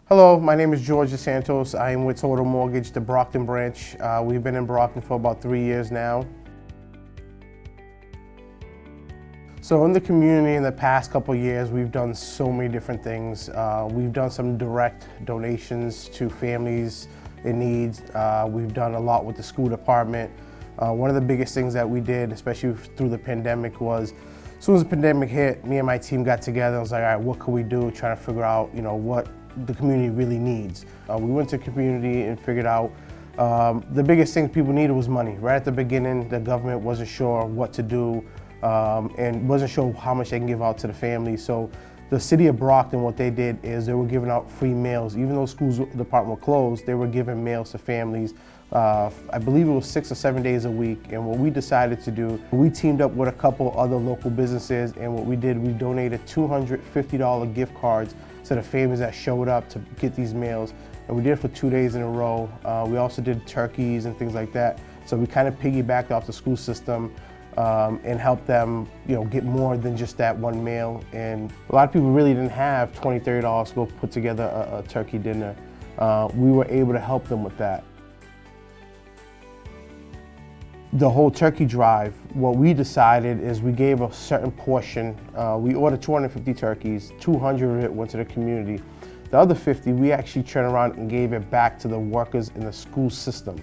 Hello, my name is Jorge Dossantos. I am with Total Mortgage, the Brockton branch. We've been in Brockton for about 3 years now. So in the community in the past couple of years, we've done so many different things. We've done some direct donations to families in need. We've done a lot with the school department. One of the biggest things that we did, especially through the pandemic, was as soon as the pandemic hit, me and my team got together. I was like, all right, what can we do? Trying to figure out, what the community really needs. We went to the community and figured out the biggest thing people needed was money. Right at the beginning, the government wasn't sure what to do and wasn't sure how much they can give out to the families. So the city of Brockton, what they did is they were giving out free meals. Even though schools department were closed, they were giving meals to families. I believe it was 6 or 7 days a week. And what we decided to do, we teamed up with a couple other local businesses, and what we did, we donated $250 gift cards to the families that showed up to get these meals. And we did it for 2 days in a row. We also did turkeys and things like that. So we kind of piggybacked off the school system and helped them, get more than just that one meal. And a lot of people really didn't have $20, $30 to go put together a turkey dinner. We were able to help them with that. The whole turkey drive, what we decided is we gave a certain portion. We ordered 250 turkeys, 200 of it went to the community. The other 50, we actually turned around and gave it back to the workers in the school system.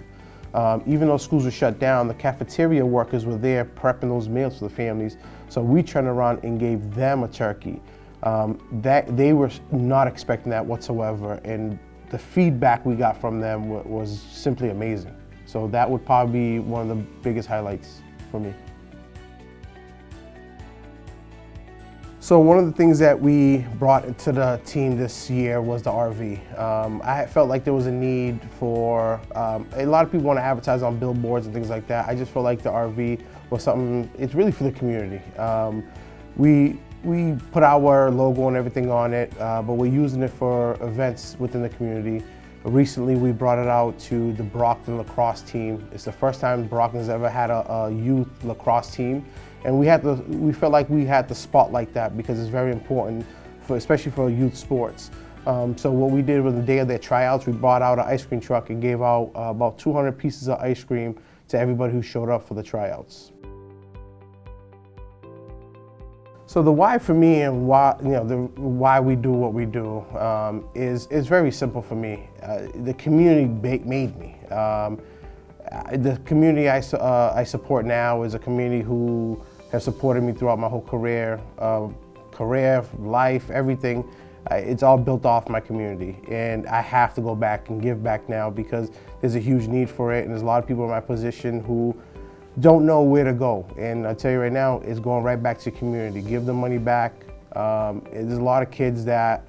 Even though schools were shut down, the cafeteria workers were there prepping those meals for the families. So we turned around and gave them a turkey. That they were not expecting that whatsoever, and the feedback we got from them was simply amazing. So that would probably be one of the biggest highlights for me. So one of the things that we brought to the team this year was the RV. I felt like there was a need for, a lot of people want to advertise on billboards and things like that. I just felt like the RV was something, it's really for the community. We put our logo and everything on it, but we're using it for events within the community. Recently, we brought it out to the Brockton lacrosse team. It's the first time Brockton's ever had a youth lacrosse team. And we felt like we had to spotlight that because it's very important, especially for youth sports. So what we did was the day of their tryouts, we brought out an ice cream truck and gave out about 200 pieces of ice cream to everybody who showed up for the tryouts. So the why for me and why we do what we do is very simple for me. The community made me. The community I support now is a community who has supported me throughout my whole career, life, everything. It's all built off my community, and I have to go back and give back now because there's a huge need for it, and there's a lot of people in my position who don't know where to go. And I tell you right now, it's going right back to the community. Give them money back. There's a lot of kids that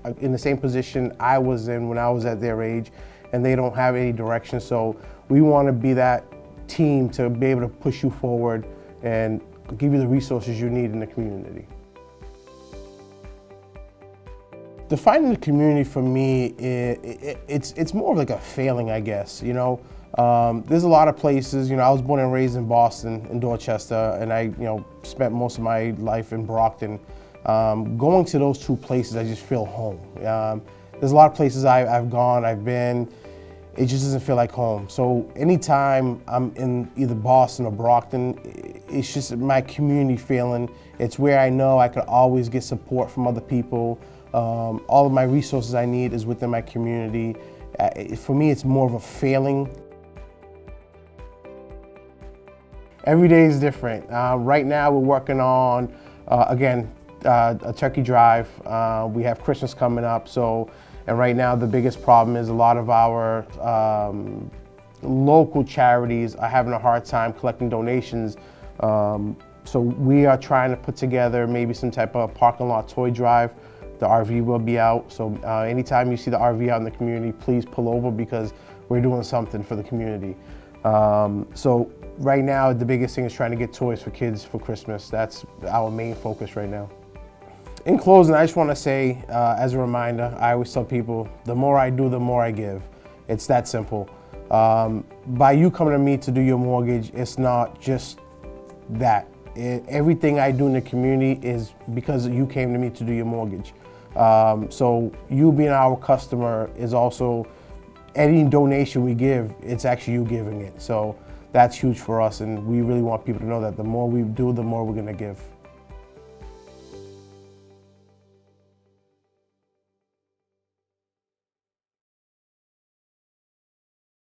are in the same position I was in when I was at their age, and they don't have any direction. So we want to be that team to be able to push you forward and give you the resources you need in the community. Defining the community for me, it's more of like a failing, I guess. There's a lot of places. I was born and raised in Boston, in Dorchester, and I, spent most of my life in Brockton. Going to those two places, I just feel home. There's a lot of places I've gone, I've been. It just doesn't feel like home. So anytime I'm in either Boston or Brockton, it's just my community feeling. It's where I know I could always get support from other people. All of my resources I need is within my community. For me, it's more of a feeling. Every day is different. Right now we're working on, again, a turkey drive. We have Christmas coming up, and right now the biggest problem is a lot of our local charities are having a hard time collecting donations. So we are trying to put together maybe some type of parking lot toy drive. The RV will be out, so anytime you see the RV out in the community, please pull over because we're doing something for the community. So right now, the biggest thing is trying to get toys for kids for Christmas. That's our main focus right now. In closing, I just want to say, as a reminder, I always tell people, the more I do, the more I give. It's that simple. By you coming to me to do your mortgage, it's not just that. Everything I do in the community is because you came to me to do your mortgage. So you being our customer is also, any donation we give, it's actually you giving it. So that's huge for us, and we really want people to know that the more we do, the more we're going to give.